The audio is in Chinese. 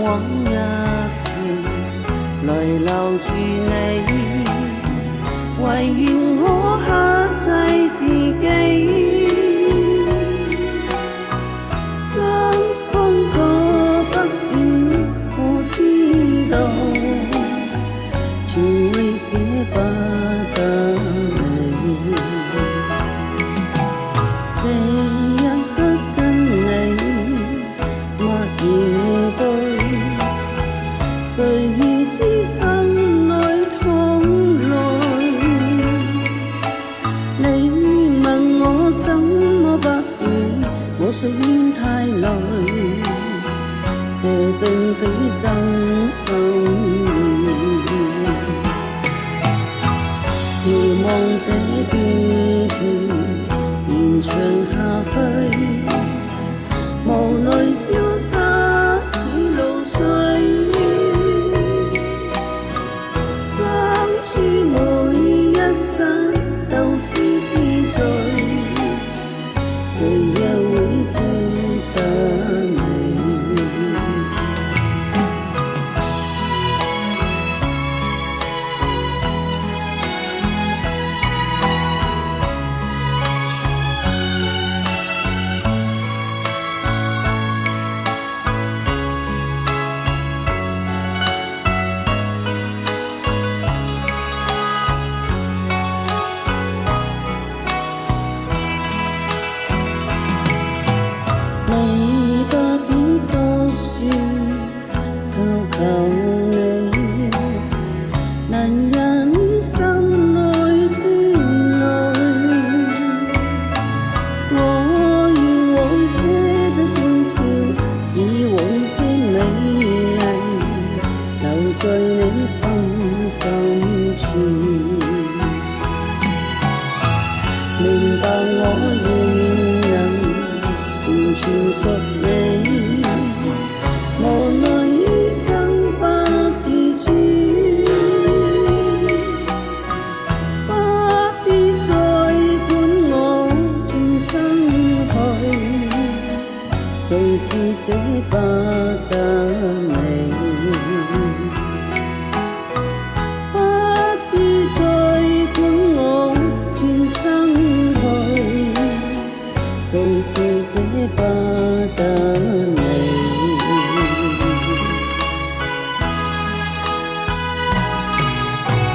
往日情來留住你，唯願可克制自己。傷空可不遠，我知道，全會捨不得你。這一刻跟你默然對，誰預知心裏淌淚？你問我怎麼不願，我說煙太累，這並非真心意。期望這段情延長下去，無淚消失似露水，相處每一剎都痴痴醉，誰又會捨得你？你不必多說，求你能忍心裏的淚。我願往些的歡笑，以往些美麗，留在你心深處。明白我願能完全屬你，無奈醫生不自主，不必再管我轉身去，縱是捨不得你，不必再管我轉身去，縱是捨不得。